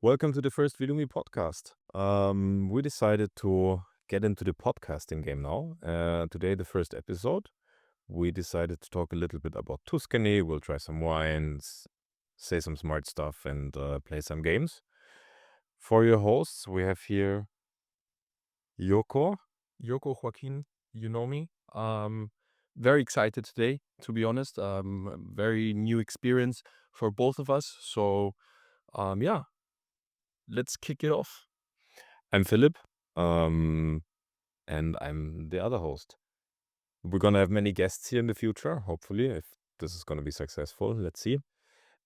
Welcome to the first Vilumi podcast. We decided to get into the podcasting game now. Today, the first episode, we decided to talk a little bit about Tuscany. We'll try some wines, say some smart stuff, and play some games. For your hosts, we have here Yoko. Yoko Joaquin, you know me. Very excited today, to be honest. Very new experience for both of us. So, yeah, let's kick it off. I'm Philip, and I'm the other host. We're gonna have many guests here in the future, hopefully, if this is gonna be successful. Let's see.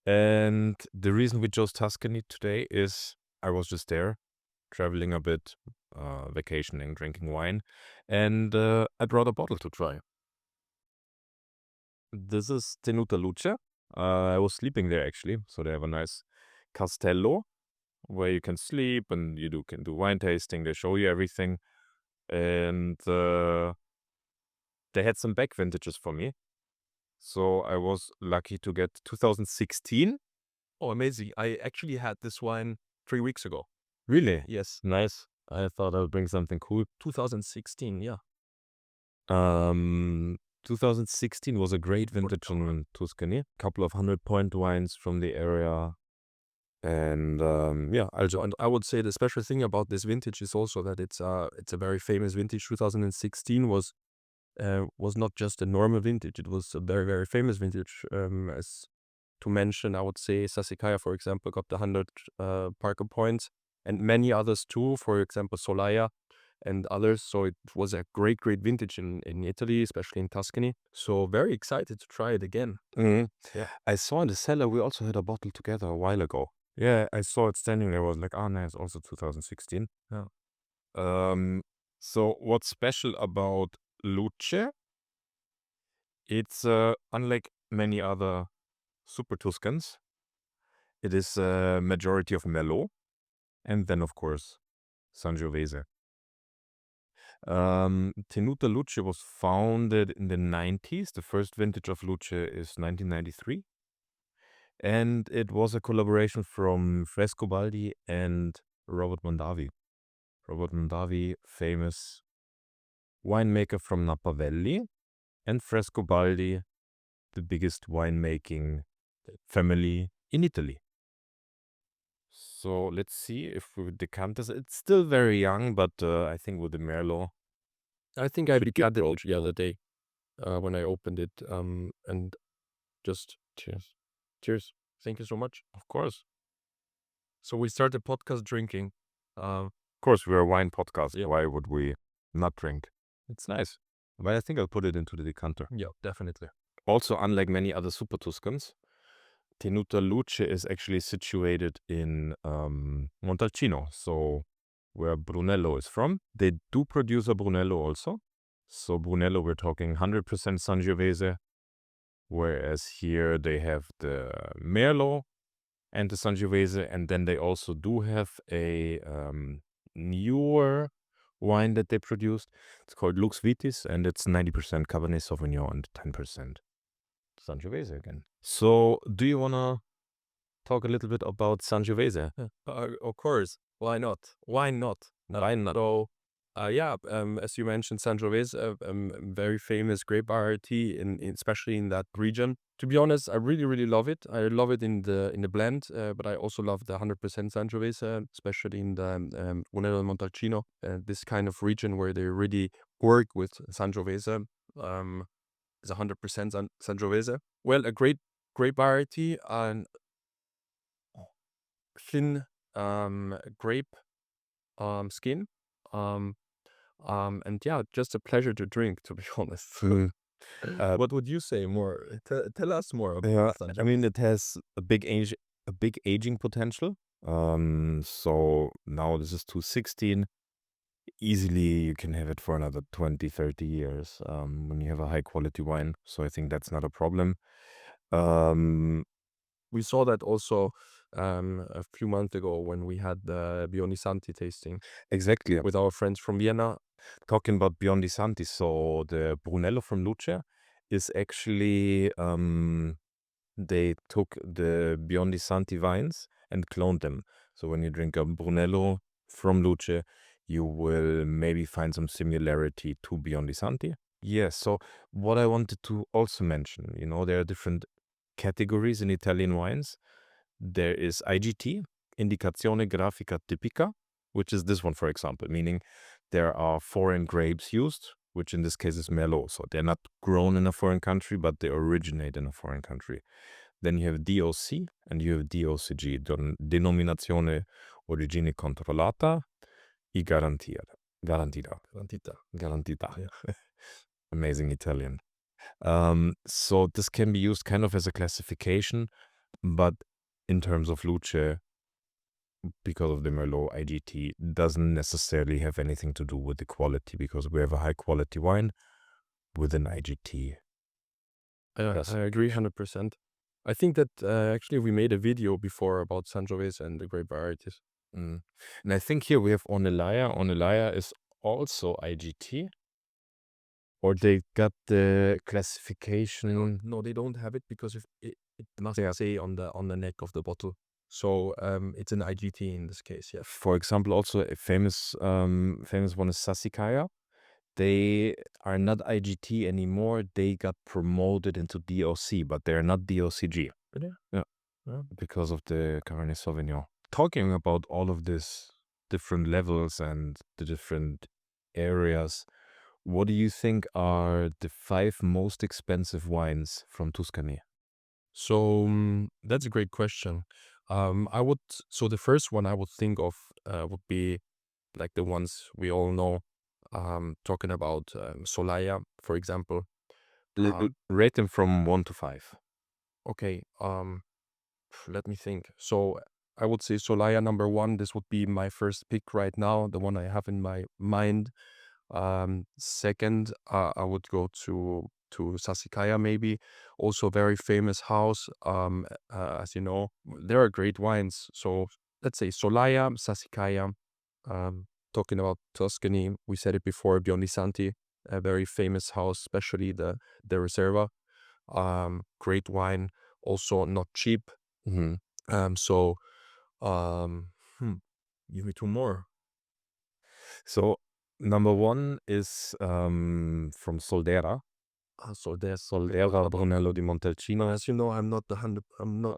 And the reason we chose Tuscany today is I was just there, traveling a bit, vacationing, drinking wine, and I brought a bottle to try. This is Tenuta Luce. I was sleeping there actually, so they have a nice castello where you can sleep and can do wine tasting. They show you everything, and they had some back vintages for me. So I was lucky to get 2016. Oh, amazing. I actually had this wine 3 weeks ago. Really? Yes. Nice. I thought I would bring something cool. 2016, yeah. 2016 was a great vintage in Tuscany. Couple of 100-point wines from the area. And And I would say the special thing about this vintage is also that it's a very famous vintage. 2016 was not just a normal vintage. It was a very, very famous vintage. As to mention, I would say Sassicaia, for example, got the 100 Parker points, and many others too. For example, Solaya and others. So it was a great vintage in Italy, especially in Tuscany. So very excited to try it again. Yeah. Yeah. I saw in the cellar, we also had a bottle together a while ago. Yeah, I saw it standing there. I was like, oh, nice, also 2016. Yeah. So what's special about Luce? It's unlike many other Super Tuscans, it is a majority of Merlot, and then of course Sangiovese. Tenuta Luce was founded in the 90s. The first vintage of Luce is 1993. And it was a collaboration from Frescobaldi and Robert Mondavi. Robert Mondavi, famous winemaker from Napa Valley, and Frescobaldi, the biggest winemaking family in Italy. So let's see if we decant this. It's still very young, but I think with the Merlot. I think I decanted it the other day when I opened it. And just cheers. Cheers. Thank you so much. Of course. So we started podcast drinking. Of course, we're a wine podcast. Yeah. Why would we not drink? It's nice. But I think I'll put it into the decanter. Yeah, definitely. Also, unlike many other Super Tuscans, Tenuta Luce is actually situated in Montalcino, so where Brunello is from. They do produce a Brunello also. So Brunello, we're talking 100% Sangiovese, whereas here they have the Merlot and the Sangiovese, and then they also do have a newer wine that they produced. It's called Lux Vitis, and it's 90% Cabernet Sauvignon and 10% Sangiovese again. So, do you want to talk a little bit about Sangiovese? Of course. Why not? Why not? Why not? So, as you mentioned, Sangiovese, very famous grape variety, especially in that region. To be honest, I really, really love it. I love it in the blend, but I also love the 100% Sangiovese, especially in the Brunello Montalcino, this kind of region where they really work with Sangiovese. Is 100% Sangiovese. Well, a great variety and thin grape skin. And yeah, just a pleasure to drink, to be honest. What would you say more? Tell us more about Sangiovese. I mean, it has a big aging potential. So now this is 2016. Easily you can have it for another 20, 30 years when you have a high quality wine. So I think that's not a problem. We saw that also a few months ago when we had the Biondi Santi tasting. Exactly. With our friends from Vienna. Talking about Biondi Santi, so the Brunello from Luce is actually, they took the Biondi Santi vines and cloned them. So when you drink a Brunello from Luce, you will maybe find some similarity to Biondi Santi. Yes, so what I wanted to also mention, there are different categories in Italian wines. There is IGT, Indicazione Grafica Tipica, which is this one, for example, meaning there are foreign grapes used, which in this case is Merlot. So they're not grown in a foreign country, but they originate in a foreign country. Then you have DOC and you have DOCG, Denominazione Origine Controllata e Garantita. Garantita. Yeah. Amazing Italian. So this can be used kind of as a classification, but in terms of Luce, because of the Merlot IGT, doesn't necessarily have anything to do with the quality, because we have a high quality wine with an IGT. I agree 100%. I think that actually we made a video before about Sangiovese and the grape varieties. And I think here we have Ornellaia. Ornellaia is also IGT. Or they got the classification. No, they don't have it because it must say on the neck of the bottle. So it's an IGT in this case, yeah. For example, also a famous one is Sassicaia. They are not IGT anymore. They got promoted into DOC, but they're not DOCG. Really? Yeah. Because of the Cabernet Sauvignon. Talking about all of this different levels and the different areas, what do you think are the 5 most expensive wines from Tuscany? So that's a great question. So the first one I would think of would be like the ones we all know. Talking about Solaia, for example. Rate them from 1 to 5. Okay. Let me think. So I would say Solaia number 1. This would be my first pick right now, the one I have in my mind. Second, I would go to Sassicaia maybe. Also very famous house. As you know, there are great wines. So let's say Solaia, Sassicaia. Talking about Tuscany, we said it before, Biondi Santi, a very famous house, especially the Reserva. Great wine, also not cheap. So give me 2 more. So number 1 is from Soldera. So there's Soldera Brunello di Montalcino. As you know, I'm not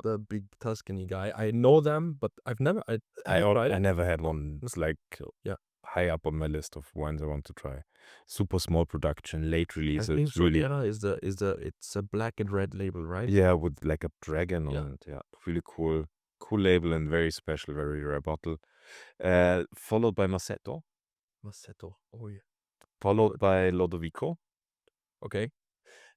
a big Tuscany guy. I know them, but I've never. I never had one. It's like Yeah. high up on my list of wines I want to try. Super small production, late release. I think It's really Solera is it's a black and red label, right? yeah, with like a dragon Yeah. on it. Yeah, really cool label and very special, very rare bottle. Followed by Massetto. Massetto. Oh yeah. Followed by Lodovico. Okay.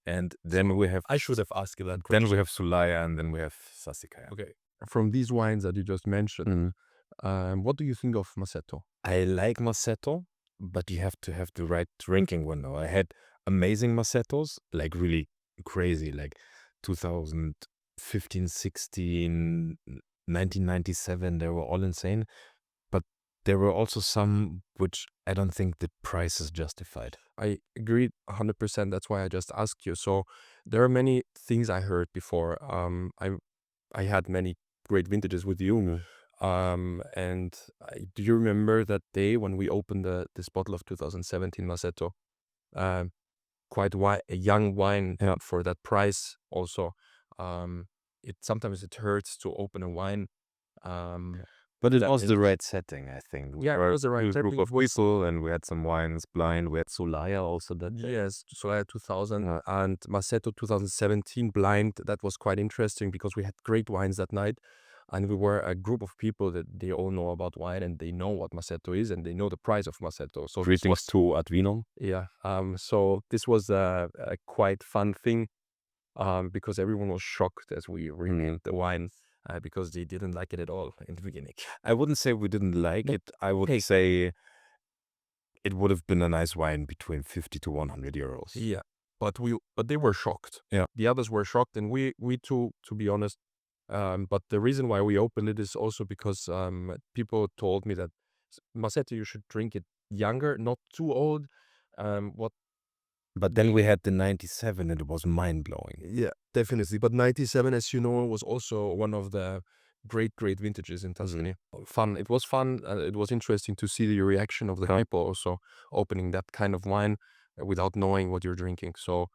And then we have. I should have asked you that question. Then we have Sulaia, and then we have Sassicaia. Okay. From these wines that you just mentioned, what do you think of Massetto? I like Massetto, but you have to have the right drinking window. I had amazing Massettos, like really crazy, like 2015, 16, 1997. They were all insane. But there were also some which I don't think the price is justified. I agree 100%. That's why I just asked you. So there are many things I heard before. I had many great vintages with you. And do you remember that day when we opened this bottle of 2017 Massetto? Quite a young wine for that price. Also, sometimes it hurts to open a wine. But it was the right setting, I think. Yeah, it was the right group of people, and we had some wines blind. We had Solaia also that day. Yes, Solaia 2000 and Massetto 2017 blind. That was quite interesting because we had great wines that night. And we were a group of people that they all know about wine and they know what Massetto is and they know the price of Massetto. So greetings to Advino. Yeah. So this was a quite fun thing because everyone was shocked as we reviewed the wine because they didn't like it at all in the beginning. I wouldn't say we didn't like it. I would say it would have been a nice wine between 50 to 100 euros. Yeah. But they were shocked. Yeah. The others were shocked and we too, to be honest. But the reason why we opened it is also because people told me that Massetto, you should drink it younger, not too old. But then we had the 97 and it was mind-blowing. Yeah, definitely. But 97, as you know, was also one of the great vintages in Tuscany. Fun. It was fun. It was interesting to see the reaction of the people also opening that kind of wine without knowing what you're drinking. So,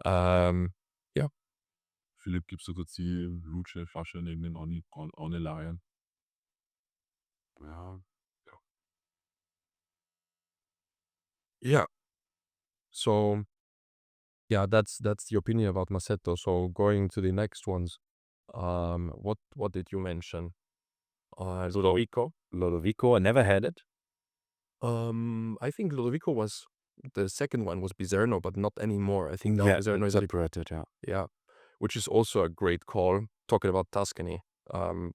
yeah. Philipp, gibst du kurz die Luce-Flasche neben den Ornelarien? Ja. Yeah. So, yeah, that's the opinion about Masetto. So going to the next ones, what did you mention? Ludovico. Ludovico, I never had it. I think Ludovico was the second one was Bizerno, but not anymore. I think now Yeah, Bizerno is separated, yeah, which is also a great call. Talking about Tuscany,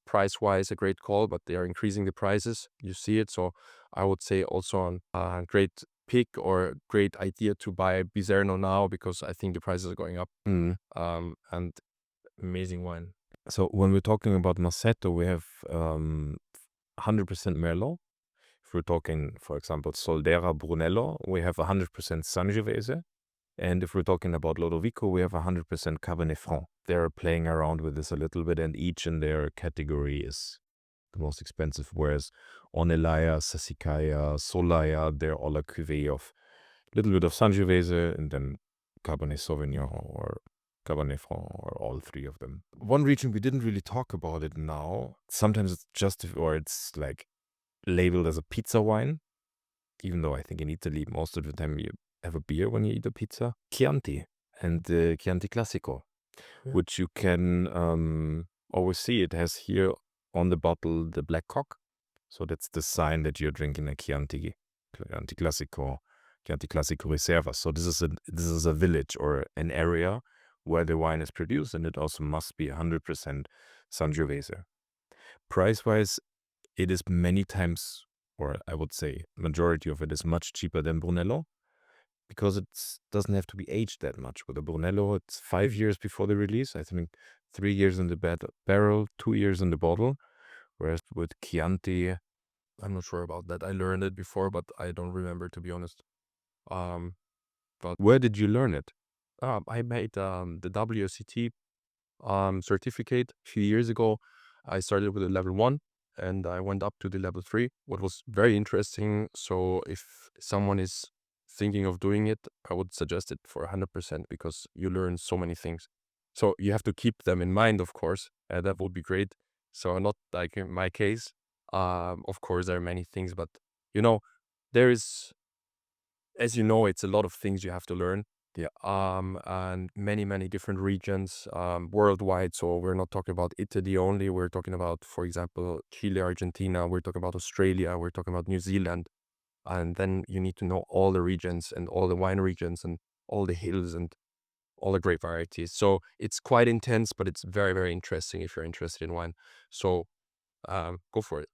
price-wise, a great call, but they are increasing the prices. You see it, so I would say also a great pick or great idea to buy Bizerno now because I think the prices are going up. And amazing wine. So when we're talking about Masetto, we have 100% Merlot. If we're talking, for example, Soldera Brunello, we have 100% Sangiovese. And if we're talking about Ludovico, we have 100% Cabernet Franc. They're playing around with this a little bit, and each in their category is the most expensive. Whereas Ornellaia, Sassicaia, Solaia, they're all a cuvée of a little bit of Sangiovese and then Cabernet Sauvignon or Cabernet Franc or all three of them. One region we didn't really talk about it now. Sometimes it's it's like labeled as a pizza wine, even though I think in Italy most of the time you have a beer when you eat a pizza. Chianti and the Chianti Classico, which you can always see. It has here on the bottle the black cock. So that's the sign that you're drinking a Chianti Classico, Chianti Classico Reserva. So this is a village or an area where the wine is produced, and it also must be 100% Sangiovese. Price-wise, it is many times, or I would say majority of it is much cheaper than Brunello because it doesn't have to be aged that much. With a Brunello, it's 5 years before the release. I think 3 years in the barrel, 2 years in the bottle. Whereas with Chianti, I'm not sure about that. I learned it before, but I don't remember, to be honest. but where did you learn it? I made the WSET certificate a few years ago. I started with a level 1 and I went up to the level 3, what was very interesting. So if someone is thinking of doing it, I would suggest it for 100% because you learn so many things. So you have to keep them in mind, of course. That would be great. So not like in my case. Of course, there are many things, but there is, as you know, it's a lot of things you have to learn. Yeah. And many different regions worldwide. So we're not talking about Italy only. We're talking about, for example, Chile, Argentina. We're talking about Australia. We're talking about New Zealand. And then you need to know all the regions and all the wine regions and all the hills and all the great varieties. So it's quite intense, but it's very interesting if you're interested in wine. So go for it.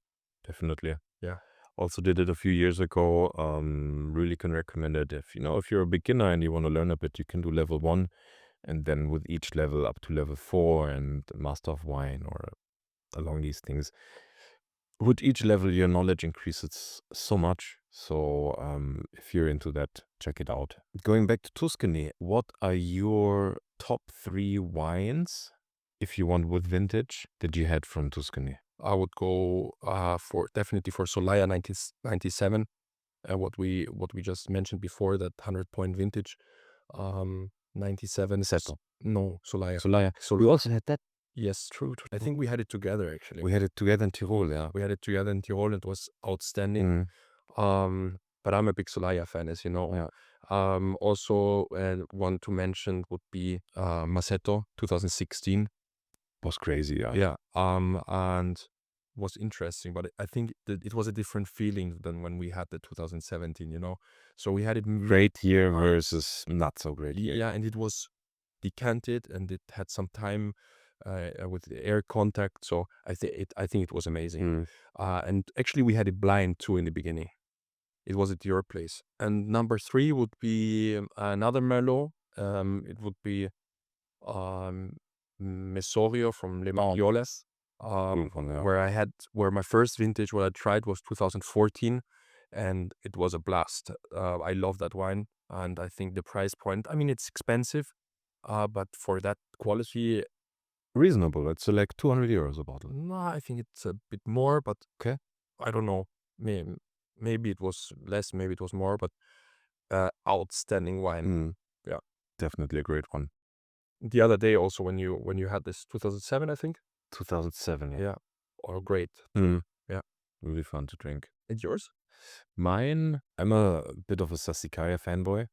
Definitely. Yeah. Also did it a few years ago. Really can recommend it. If you're a beginner and you want to learn a bit, you can do level 1, and then with each level up to level 4 and Master of Wine or along these things. With each level, your knowledge increases so much. So if you're into that, check it out. Going back to Tuscany, what are your top 3 wines, if you want with vintage, that you had from Tuscany? I would go definitely for Solaia 1997, what we just mentioned before, that 100-point vintage. 97. Seto. No, Solaia. Solaia. We also had that. Yes, true. I think we had it together actually. We had it together in Tirol, yeah. We had it together in Tirol. It was outstanding. But I'm a big Solaia fan, as you know. Yeah. Also, one to mention would be Masetto 2016. Was crazy, yeah. Yeah. And was interesting, but I think that it was a different feeling than when we had the 2017. So we had it Great year versus not so great year. Yeah, and it was decanted and it had some time with the air contact. So I think it was amazing. And actually we had it blind too in the beginning. It was at your place. And number 3 would be another Merlot. It would be Mesorio from Le Marioles, where my first vintage, what I tried was 2014, and it was a blast. I love that wine, and I think the price point, I mean, it's expensive, but for that quality, Reasonable. It's like 200 euros a bottle. No, I think it's a bit more, but Okay. I don't know. Maybe it was less, maybe it was more, but outstanding wine. Mm. Yeah. Definitely a great one. The other day also when you had this 2007, I think. 2007, yeah. Yeah. Or great. Mm. Yeah. Really fun to drink. And yours? Mine, I'm a bit of a Sassicaia fanboy.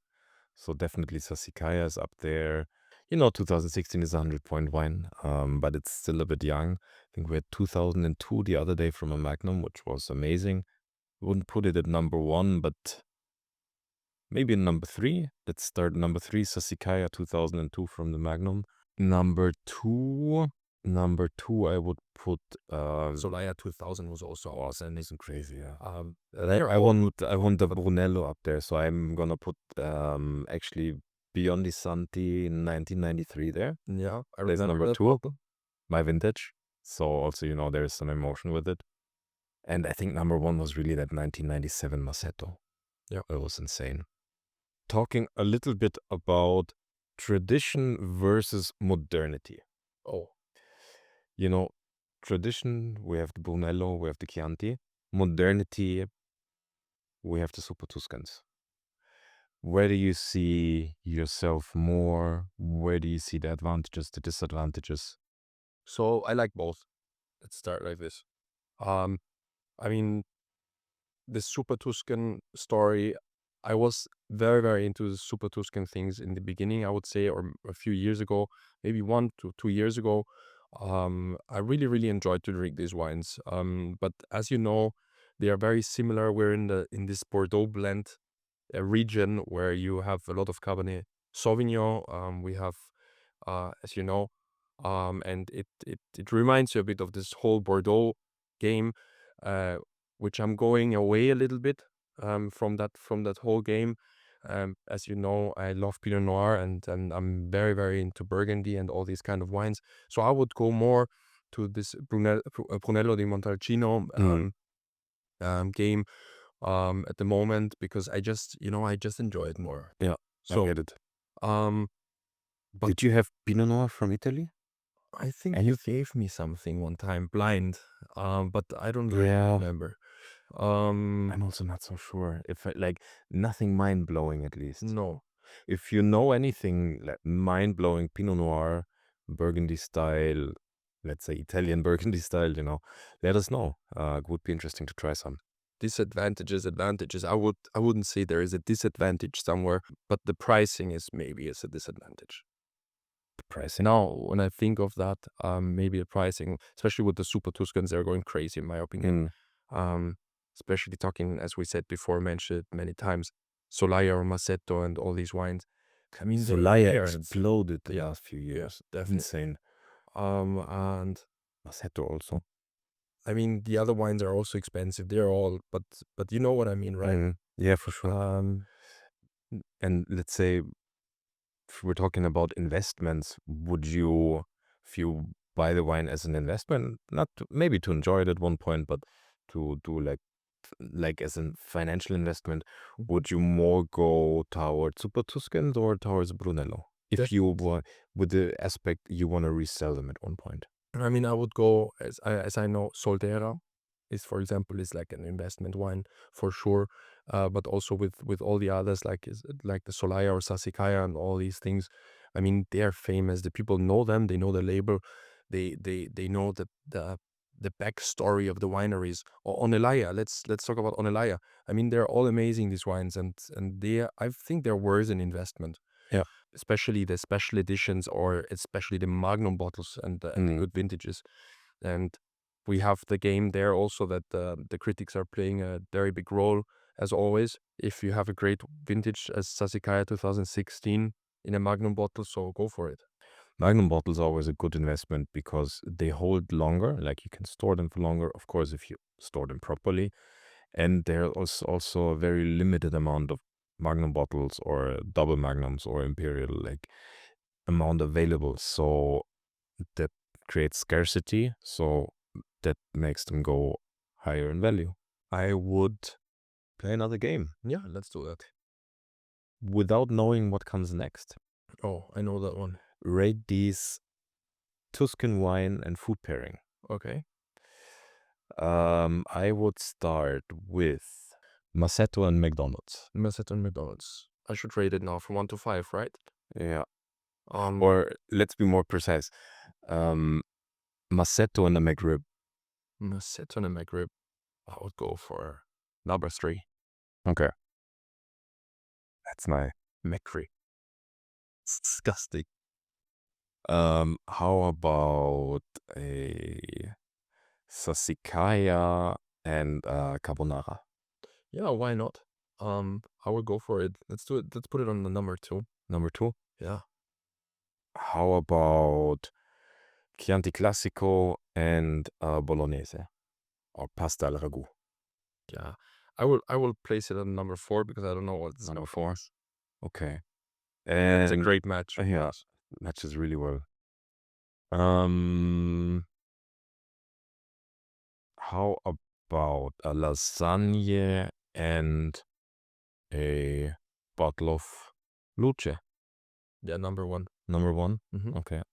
So definitely Sassicaia is up there. 2016 is a 100-point wine, but it's still a bit young. I think we had 2002 the other day from a Magnum, which was amazing. Wouldn't put it at number 1, but maybe in number 3. Let's start number 3, Sassicaia 2002 from the Magnum. Number 2, I would put Solaya 2000 was also awesome. Isn't crazy, yeah. They're I want the Brunello up there, so I'm gonna put actually Biondi Santi in 1993 there. Yeah, I There's remember number that 2, bottle. my vintage. So also, there is some emotion with it. And I think number 1 was really that 1997 Massetto. Yeah. It was insane. Talking a little bit about tradition versus modernity. Oh, Tradition, we have the Brunello, we have the Chianti. Modernity, we have the Super Tuscans. Where do you see yourself more? Where do you see the advantages, the disadvantages? so I like both. Let's start like this. I mean, the Super Tuscan story, I was very, very into the Super Tuscan things in the beginning, I would say, or a few years ago, maybe 1 to 2 years ago. I really, really enjoyed to drink these wines. But as you know, they are very similar. We're in this Bordeaux blend region where you have a lot of Cabernet Sauvignon. We have, as you know, and it reminds you a bit of this whole Bordeaux game, uh, which I'm going away a little bit from that whole game. As you know, I love Pinot Noir and I'm very, very into Burgundy and all these kind of wines. So I would go more to this Brunello di Montalcino game at the moment because I just enjoy it more. Yeah, So I get it. but Did you have Pinot Noir from Italy? I think And you gave me something one time blind, but I don't really Yeah. remember. I'm also not so sure. Like nothing mind-blowing at least. No. If you know anything like mind-blowing Pinot Noir, Burgundy style, let's say Italian Burgundy style, let us know. It would be interesting to try some. Disadvantages, advantages. I wouldn't say there is a disadvantage somewhere, but the pricing is maybe a disadvantage. The pricing. Now, when I think of that, maybe the pricing, especially with the Super Tuscans, they're going crazy in my opinion. Especially talking, as we said before, mentioned many times, Solaya or Massetto and all these wines. I mean, Solaya exploded the last few years. definitely. Insane. And Massetto also. I mean, the other wines are also expensive. They're all, but you know what I mean, right? Yeah, for sure. And let's say, if we're talking about investments, if you buy the wine as an investment, maybe to enjoy it at one point, but to do like as a financial investment, would you more go towards Super Tuscans or towards Brunello? If you were with the aspect you want to resell them at one point. I mean, I would go as I know, Soltera is, for example, is like an investment wine for sure. But also with all the others like the Solaya or Sassicaia and all these things. I mean, they are famous. The people know them. They know the label. They know the backstory of the wineries. Or Onelaya. Let's talk about Onelaya. I mean, they're all amazing, these wines, and I think they're worth an investment. Yeah. Especially the special editions or especially the Magnum bottles and the good vintages. And we have the game there also that the critics are playing a very big role, as always. If you have a great vintage as Sassicaia 2016 in a Magnum bottle, so go for it. Magnum bottles are always a good investment because they hold longer, like you can store them for longer, of course, if you store them properly. And there is also a very limited amount of Magnum bottles or double Magnums or Imperial, like amount available. So that creates scarcity. So that makes them go higher in value. I would play another game. Yeah, let's do that. Without knowing what comes next. Oh, I know that one. Rate these Tuscan wine and food pairing. Okay. I would start with Massetto and McDonald's. Massetto and McDonald's. I should rate it now from 1 to 5, right? Yeah. Um, Or let's be more precise. Massetto and a McRib. Massetto and a McRib. I would go for number 3. Okay. That's my McRib. It's disgusting. How about a sassicaia and carbonara? Yeah, why not? I will go for it. Let's do it. Let's put it on the number 2. Number 2. Yeah. How about Chianti Classico and bolognese or pasta al ragù? Yeah. I will place it on number 4 because I don't know what's Number 4. Okay. It's a And great match. yeah, matches really well. How about a lasagne and a bottle of Luce? Yeah, number 1. Number 1? Mhm. Okay.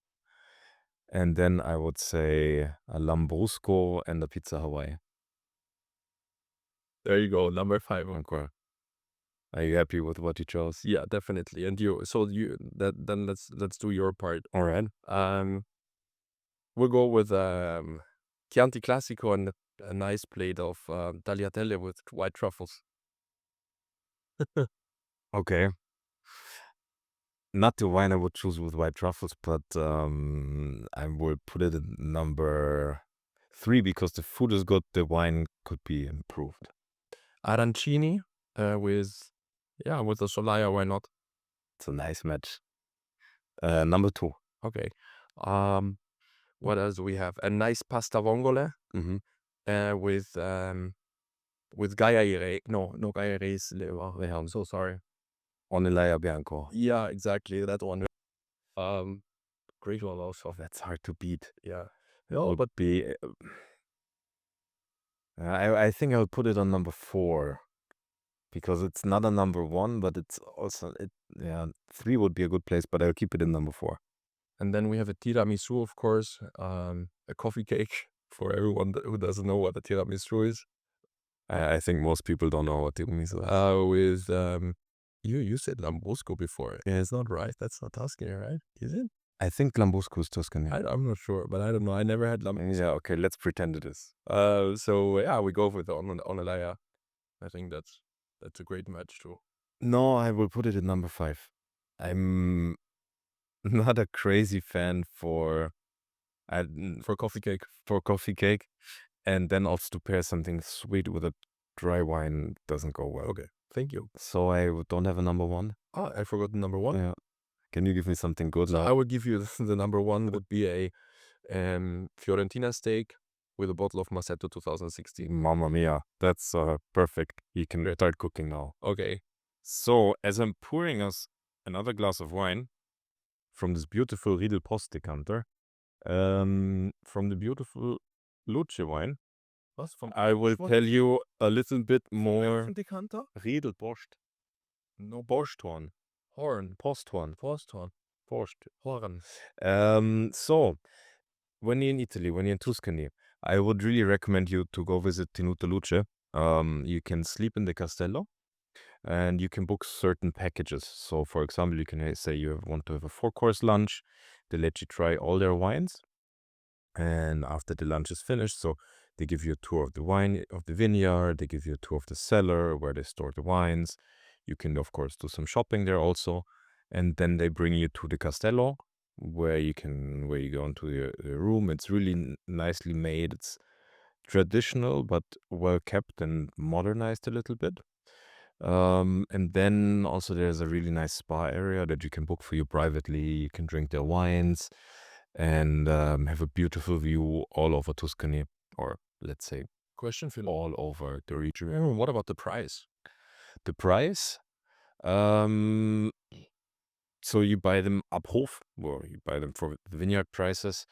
And then I would say a Lambrusco and a Pizza Hawaii. There you go, number 5. Okay. Are you happy with what you chose? Yeah, definitely. And then let's do your part. All right. We'll go with Chianti Classico and a nice plate of tagliatelle with white truffles. Okay. Not the wine I would choose with white truffles, but I will put it at number 3 because the food is good. The wine could be improved. Arancini with the Solaya, why not? It's a nice match. Number 2. Okay. What else do we have? A nice pasta vongole Mm-hmm. with Gaia. No, Gaia is I'm so sorry. Onelaya Bianco. Yeah, exactly, that one. Great one also. Oh, that's hard to beat. Yeah. No, but I think I'll put it on number 4 because it's not a number 1, but it's also 3 would be a good place, but I'll keep it in number 4. And then we have a tiramisu, of course, a coffee cake for everyone who doesn't know what a tiramisu is. I think most people don't know what tiramisu is. With you said Lambrusco before. Yeah, it's not right. That's not Tuscany, right? Is it? I think Lambrusco is Tuscany. I'm not sure, but I don't know. I never had Lambrusco. Yeah, okay, let's pretend it is. So yeah, we go with Onelaya. I think that's a great match too. No, I will put it at number 5. I'm not a crazy fan for coffee cake. For coffee cake, and then also to pair something sweet with a dry wine doesn't go well. Okay, thank you. So I don't have a number 1. Oh, I forgot the number 1. Yeah. Can you give me something good So now? I would give you the number 1 would be a Fiorentina steak with a bottle of Massetto 2016. Mamma mia, that's perfect. You can start cooking now. Okay. So as I'm pouring us another glass of wine from this beautiful Riedel Post decanter, from the beautiful Luce wine, I will tell you a little bit more. Decanter? Riedel Post. No, Posthorn. Horn. Posthorn. Posthorn. Post. Horn. So when you're in Italy, when you're in Tuscany, I would really recommend you to go visit Tenuta Luce. You can sleep in the castello and you can book certain packages. So for example, you can say you want to have a 4-course lunch. They let you try all their wines. And after the lunch is finished, so they give you a tour of the vineyard, they give you a tour of the cellar where they store the wines. You can, of course, do some shopping there also. And then they bring you to the castello where you go into the room. It's really nicely made. It's traditional, but well kept and modernized a little bit. And then also there's a really nice spa area that you can book for you privately. You can drink their wines and have a beautiful view all over Tuscany, or let's say Question, Phil. all over the region. What about the price? The price? So you buy them ab Hof, or you buy them for the vineyard prices.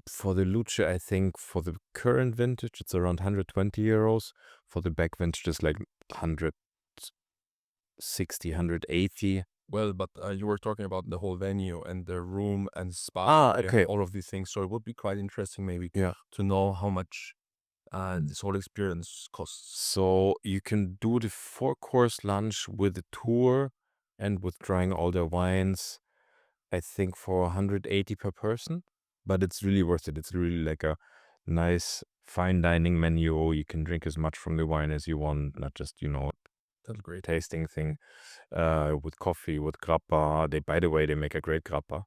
For the Luce, I think for the current vintage, it's around 120 euros. For the back vintage, it's like 160, 180. Well, but you were talking about the whole venue and the room and spa. Ah, and okay. all of these things. So it would be quite interesting, maybe, Yeah. to know how much this whole experience costs. So you can do the 4-course lunch with a tour and with trying all their wines, I think for 180 per person, but it's really worth it. It's really like a nice fine dining menu. You can drink as much from the wine as you want, not just, That's great. tasting thing, with coffee, with grappa. By the way, they make a great grappa.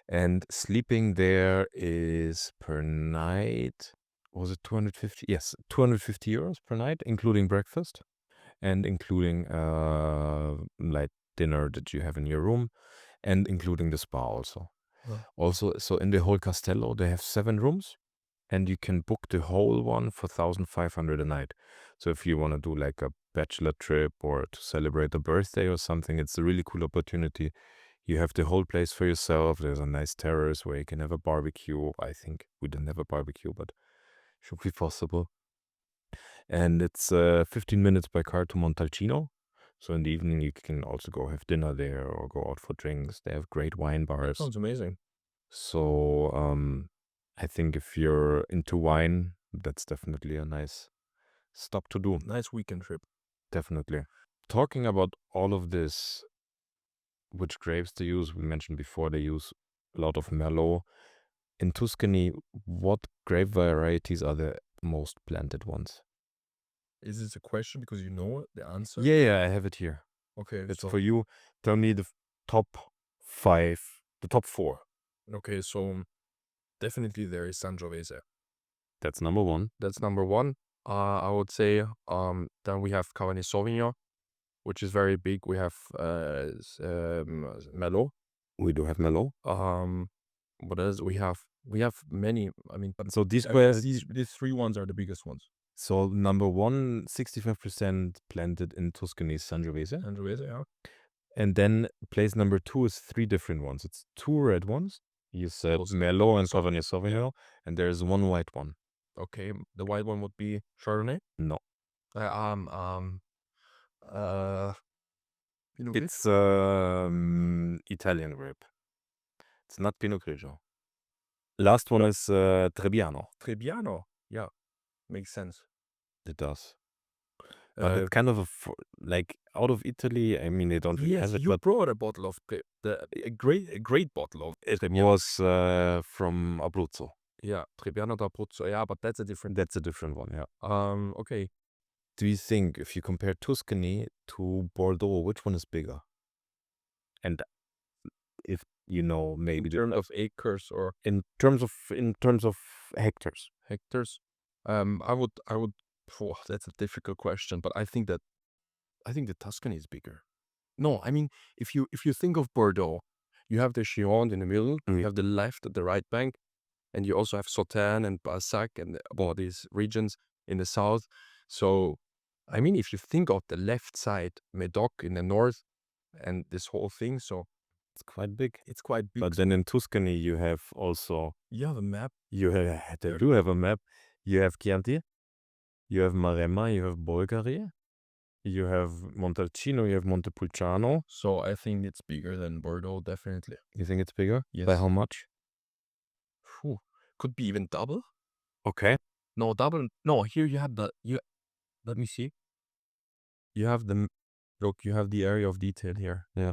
And sleeping there is per night, was it 250? Yes, 250 euros per night, including breakfast and including like dinner that you have in your room and including the spa also. Oh. Also, so in the whole Castello, they have 7 rooms and you can book the whole one for 1,500 a night. So if you want to do like a bachelor trip or to celebrate a birthday or something, it's a really cool opportunity. You have the whole place for yourself. There's a nice terrace where you can have a barbecue. I think we didn't have a barbecue, but should be possible. And it's 15 minutes by car to Montalcino. So in the evening, you can also go have dinner there or go out for drinks. They have great wine bars. Sounds amazing. So I think if you're into wine, that's definitely a nice stop to do. Nice weekend trip. Definitely. Talking about all of this, which grapes they use, we mentioned before they use a lot of Merlot. In Tuscany, what grape varieties are the most planted ones? Is this a question because you know the answer? Yeah, I have it here. Okay. It's so for you. Tell me the top 5, the top 4. okay. So definitely there is Sangiovese. That's number 1. That's number one. I would say. Then we have Cabernet Sauvignon, which is very big. We have Merlot. We do have Merlot. What else? We have many. I mean, but So these were these 3 ones are the biggest ones. So number 1, 65% planted in Tuscany is Sangiovese. Sangiovese, yeah. And then place number 2 is 3 different ones. It's 2 red ones. You said Those- Merlot and Cabernet Sauvignon. And there's 1 white one. Okay, the white one would be Chardonnay. No. Pinot Gris? It's Italian grape. It's not Pinot Grigio. Last one is Trebbiano. Trebbiano. Yeah, makes sense. It does. But it's kind of like out of Italy. I mean, they don't really have it. You But brought a bottle of a great bottle of it Trebbiano. was from Abruzzo. Yeah, Trebbiano d'Abruzzo. Yeah, but that's a different. That's a different one. Yeah. Okay. Do you think if you compare Tuscany to Bordeaux, which one is bigger? And if you know, maybe In terms of acres or in terms of hectares. hectares, I would. Oh, that's a difficult question, but I think the Tuscany is bigger. No, I mean, if you think of Bordeaux, you have the Gironde in the middle, you have the left at the right bank, and you also have Sauternes and Balzac and these regions in the south. So, I mean, if you think of the left side, Medoc in the north, and this whole thing, so It's quite big. it's quite big. But then in Tuscany, you have also You have a map. they do have a map. You have Chianti, you have Maremma, you have Bolgheri, you have Montalcino, you have Montepulciano. So I think it's bigger than Bordeaux, definitely. You think it's bigger? Yes. By how much? Phew. Could be even double. Okay. No, double. No, here you have let me see. You have you have the area of detail here. Yeah.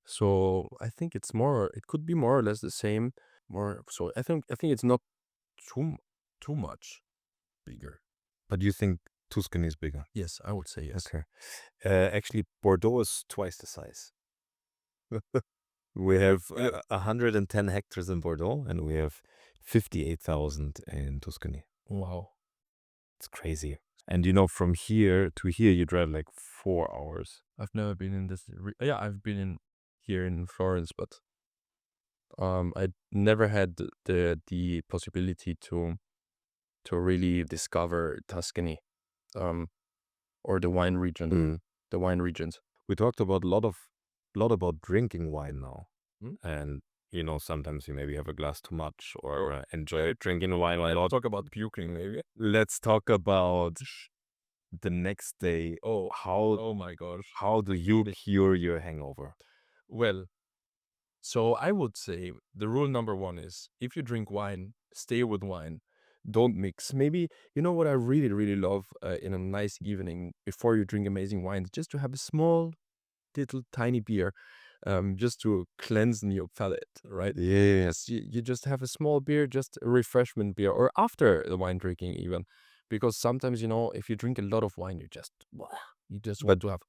So I think it could be more or less the same. So I think it's not too much bigger. But you think Tuscany is bigger? Yes, I would say yes. Okay. Actually, Bordeaux is twice the size. We have 110 hectares in Bordeaux, and we have 58,000 in Tuscany. Wow. It's crazy. And from here to here, you drive like 4 hours. I've never been in this. Yeah, I've been here in Florence, but I never had the possibility to really discover Tuscany, or the wine region, the wine regions. We talked about a lot about drinking wine now, Mm. and sometimes you maybe have a glass too much or enjoy drinking wine a lot. Talk about puking, maybe. Let's talk about the next day. Oh, How oh my gosh. how do you cure your hangover? Well, so I would say the rule number one is if you drink wine, stay with wine. Don't mix. Maybe, you know what I really, really love in a nice evening before you drink amazing wines, just to have a small, little, tiny beer, just to cleanse your palate, right? Yes. You just have a small beer, just a refreshment beer, or after the wine drinking even. Because sometimes, you know, if you drink a lot of wine, you just want to have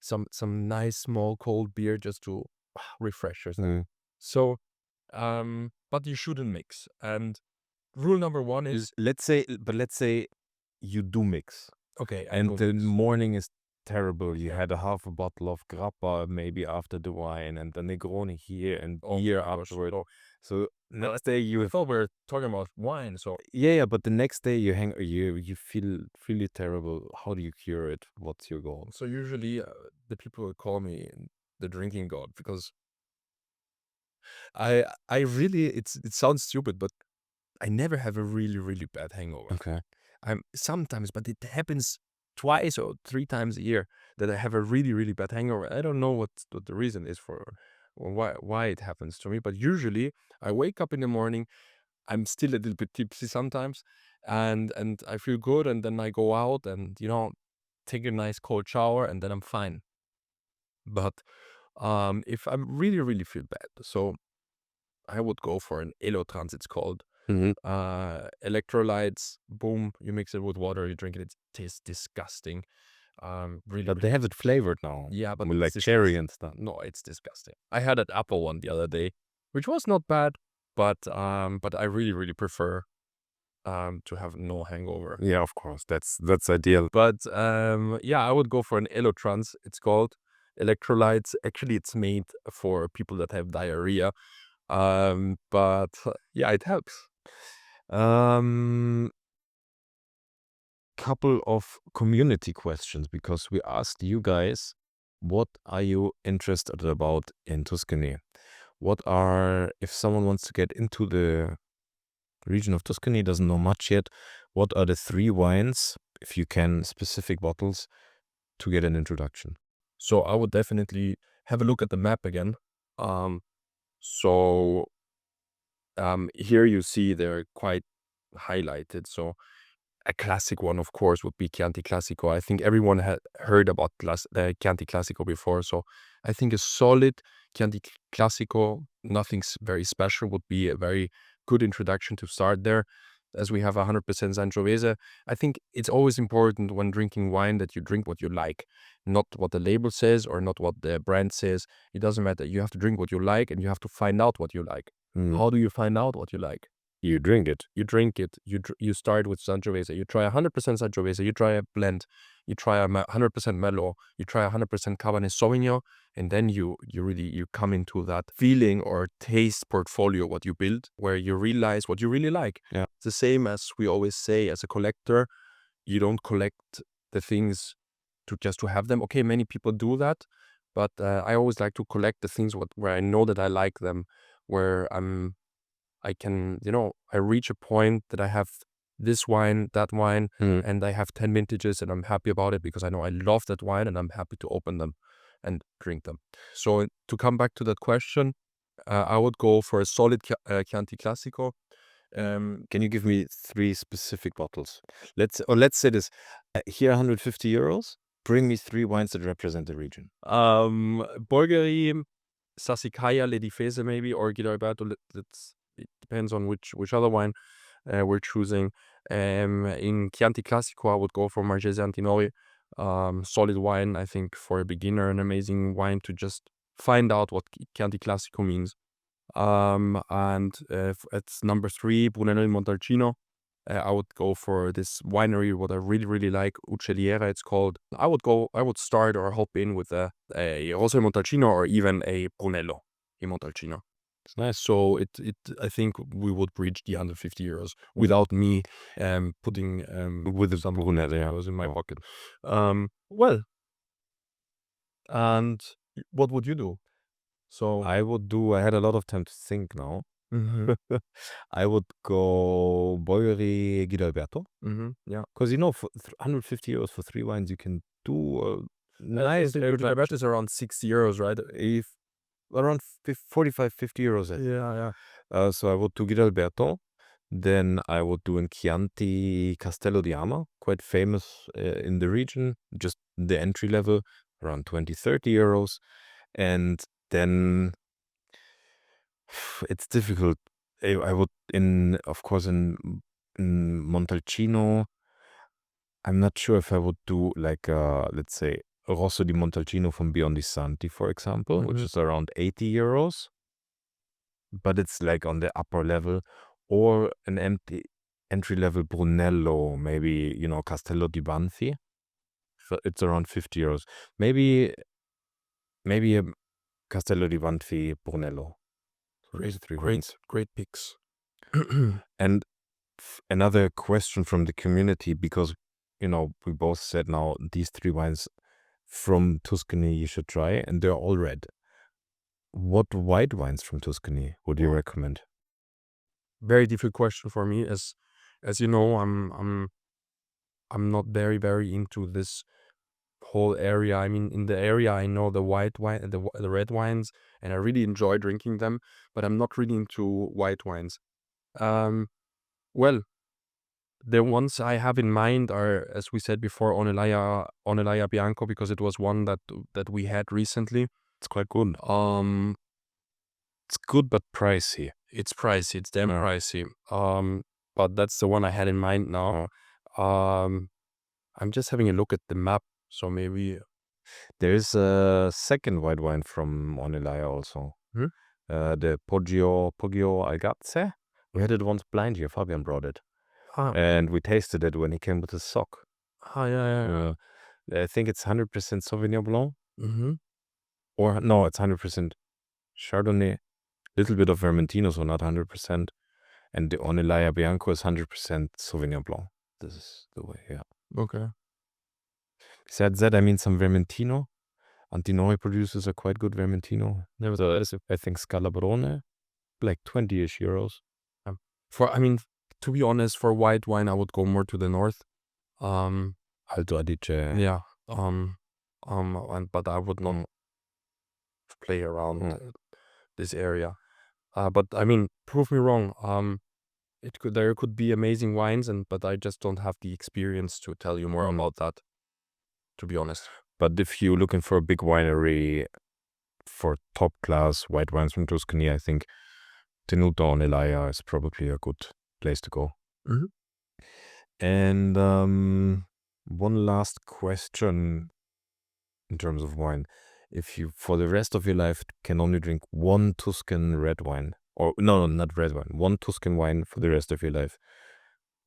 some nice small cold beer just to refresh yourself. Mm. So, but you shouldn't mix. And rule number one is Let's say you do mix, okay. I and don't the mix. morning is terrible. You Yeah. had a half a bottle of grappa maybe after the wine, and the Negroni here and Oh beer my gosh, afterward. no. So next day you I thought we were talking about wine. So yeah, but the next day you feel really terrible. How do you cure it? What's your goal? so usually the people will call me the drinking god because I really it sounds stupid, but I never have a really, really bad hangover. Okay. I'm sometimes, but it happens twice or three times a year that I have a really, really bad hangover. I don't know what the reason is for or why it happens to me, but usually I wake up in the morning, I'm still a little bit tipsy sometimes, and I feel good, and then I go out and take a nice cold shower, and then I'm fine. But if I really, really feel bad, so I would go for an Elotrans, it's called. Mhm. Electrolytes, boom, you mix it with water, you drink it, it tastes disgusting. Really, But they have it flavored now. yeah, but with like it's cherry disgusting. and stuff. No, it's disgusting. I had an apple one the other day, which was not bad, but I really, really prefer to have no hangover. Yeah, of course. That's ideal. But yeah, I would go for an Elotrans, it's called. Electrolytes. Actually, it's made for people that have diarrhea. But yeah, it helps. Couple of community questions, because we asked you guys, what are you interested about in Tuscany? If someone wants to get into the region of Tuscany, doesn't know much yet, what are the 3 wines, if you can, specific bottles, to get an introduction? So I would definitely have a look at the map again. So here you see they're quite highlighted. So a classic one, of course, would be Chianti Classico. I think everyone had heard about Chianti Classico before. So I think a solid Chianti Classico, nothing very special, would be a very good introduction to start there. As we have 100% Sangiovese, I think it's always important when drinking wine that you drink what you like, not what the label says or not what the brand says. It doesn't matter. You have to drink what you like, and you have to find out what you like. How do you find out what you like? You drink it. You drink it. You start with Sangiovese. You try 100% Sangiovese. You try a blend. You try a 100% Merlot. You try 100% Cabernet Sauvignon, and then you come into that feeling or taste portfolio what you build, where you realize what you really like. Yeah. It's the same as we always say as a collector. You don't collect the things to have them. Okay, many people do that, but I always like to collect the things where I know that I like them, where I can, I reach a point that I have this wine, that wine, and I have 10 vintages, and I'm happy about it because I know I love that wine and I'm happy to open them and drink them. So to come back to that question, I would go for a solid Chianti Classico. Can you give me 3 specific bottles? Let's say this. Here, 150 euros. Bring me 3 wines that represent the region. Bulgari, Sassicaia, Le Difese maybe, or Guido Alberto. It depends on which other wine we're choosing. In Chianti Classico, I would go for Marchese Antinori. Solid wine, I think, for a beginner, an amazing wine to just find out what Chianti Classico means. And at number 3, Brunello di Montalcino. I would go for this winery, what I really, really like, Uccelliera, it's called. I would start or hop in with a Rosso di Montalcino or even a Brunello di Montalcino. It's nice. So I think we would reach the 150 euros without me putting With some Brunello, yeah. euros in my pocket. Well, and what would you do? So I had a lot of time to think now. I would go Bulgari, Guido Alberto. Yeah. Because, for 150 euros for 3 wines, you can do a nice Guido Alberto is around 60 euros, right? around 45, 50 euros. Yeah. So I would do Giralberto. Then I would do in Chianti Castello di Ama, quite famous in the region, just the entry level, around 20, 30 euros. And then it's difficult. I would of course, in Montalcino, I'm not sure if I would do like, let's say, Rosso di Montalcino from Beyond di Santi, for example, which is around 80 euros. But it's like on the upper level, or an entry level Brunello, maybe, Castello di Banfi. So it's around 50 euros. Maybe a Castello di Banfi Brunello. So those three wines. Great picks. And another question from the community, because we both said now these three wines from Tuscany you should try, and they're all red. What white wines from Tuscany would you recommend? Very difficult question for me, as you know, I'm not very into this whole area. I mean, in the area I know the white wine, the red wines, and I really enjoy drinking them, but I'm not really into white wines. Well, the ones I have in mind are, as we said before, Onelaya Bianco, because it was one that we had recently. It's quite good. Um, It's good but pricey. It's pricey. It's damn Yeah. pricey. But that's the one I had in mind now. I'm just having a look at the map, so maybe There is a second white wine from Onelaya also. The Poggio Algazze. We had it once blind here. Fabian brought it. And we tasted it when he came with his sock. Yeah. I think it's 100% Sauvignon Blanc. Mm-hmm. Or no, it's 100% Chardonnay. Little bit of Vermentino, so not 100%. And the Onelaya Bianco is 100% Sauvignon Blanc. This is the way, yeah. Okay. Besides that, I mean, some Vermentino. Antinori produces a quite good Vermentino. So I think Scalabrone, like 20-ish euros. To be honest, for white wine, I would go more to the north. Alto Adige. Yeah. But I would not play around this area. But I mean, prove me wrong. There could be amazing wines, but I just don't have the experience to tell you more about that, to be honest. But if you're looking for a big winery for top class white wines from Tuscany, I think Tenuta on Elia is probably a good place to go. Mm-hmm. And one last question in terms of wine. If you, for the rest of your life, can only drink one Tuscan red wine, or no, not red wine, one Tuscan wine for the rest of your life,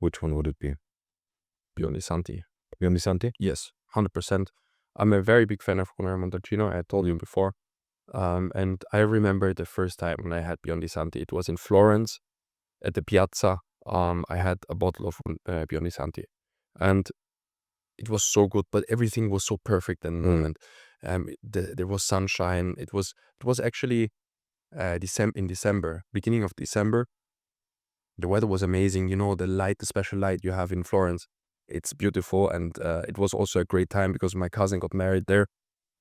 which one would it be? Beyond di Santi. Beyond di Santi? Yes, 100%. I'm a very big fan of Brunello Montalcino. I told you before. And I remember the first time when I had Beyond di Santi. It was in Florence at the Piazza. I had a bottle of Beyond di Santi, and it was so good. But everything was so perfect in the moment. There was sunshine. It was actually in December, beginning of December. The weather was amazing. The special light you have in Florence. It's beautiful, and it was also a great time because my cousin got married there.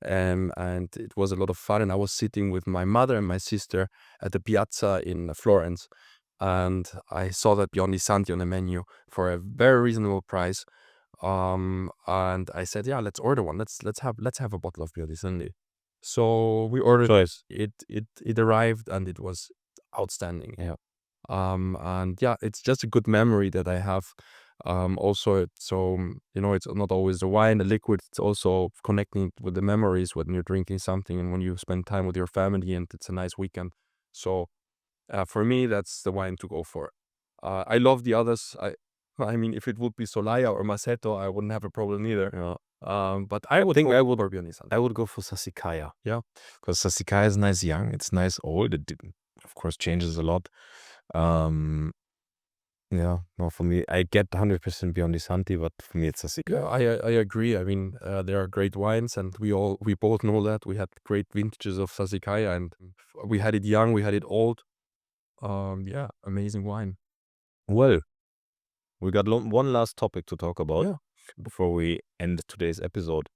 And it was a lot of fun, and I was sitting with my mother and my sister at the Piazza in Florence, and I saw that Beyond di Santi on the menu for a very reasonable price, and I said, yeah, let's order one. Let's have a bottle of Beyond di Santi. So we ordered. Choice. It arrived, and it was outstanding. Yeah. And yeah, it's just a good memory that I have. Also, so it's not always the wine, the liquid. It's also connecting with the memories when you're drinking something and when you spend time with your family, and it's a nice weekend. So, for me, that's the wine to go for. I love the others. I mean, if it would be Solaya or Maceto, I wouldn't have a problem either. Yeah. But I would think I would Beyond di Santi. I would go for Sassicaia. Yeah. Because Sassicaia is nice young. It's nice old. It of course changes a lot. Yeah, no, for me, I get 100% Beyond di Santi, but for me, it's Sassicaia. Yeah, I agree. I mean, there are great wines, and we both know that. We had great vintages of Sassicaia, and we had it young, we had it old. Yeah, amazing wine. Well, we got one last topic to talk about Yeah. before we end today's episode.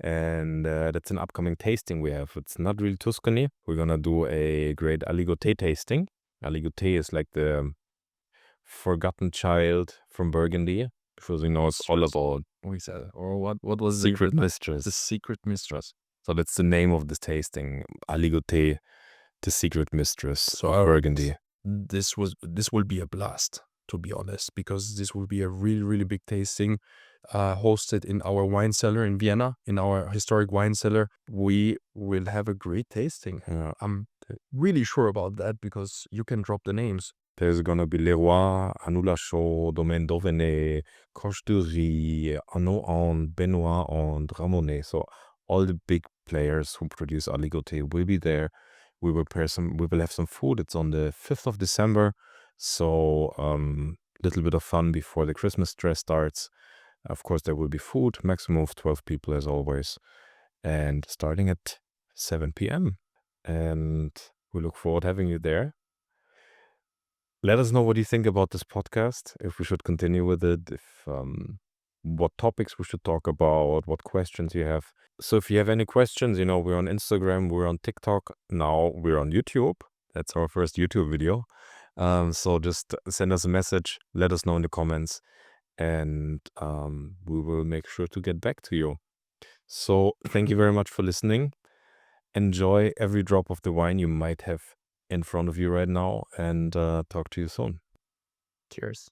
And that's an upcoming tasting we have. It's not really Tuscany. We're gonna do a great aligoté tasting. Aligoté is like the forgotten child from Burgundy, because we know it's all about We said, or what was secret mistress. the secret mistress? So that's the name of this tasting, aligoté, the secret mistress So of Burgundy. This will be a blast, to be honest, because this will be a really, really big tasting, hosted in our wine cellar in Vienna, in our historic wine cellar. We will have a great tasting. I'm really sure about that, because you can drop the names. There's gonna be Leroy, Anoulachot, Domaine d'Auvenay, Croche de Rie, Arnaud and Benoit and Ramonet. So all the big players who produce aligoté will be there. We will have some food. It's on the 5th of December. So little bit of fun before the Christmas stress starts. Of course, there will be food, maximum of 12 people as always. And starting at 7 p.m. And we look forward to having you there. Let us know what you think about this podcast, if we should continue with it, if what topics we should talk about, what questions you have. So if you have any questions, we're on Instagram, we're on TikTok, now we're on YouTube. That's our first YouTube video. So just send us a message, let us know in the comments, and we will make sure to get back to you. So thank you very much for listening. Enjoy every drop of the wine you might have in front of you right now, and talk to you soon. Cheers.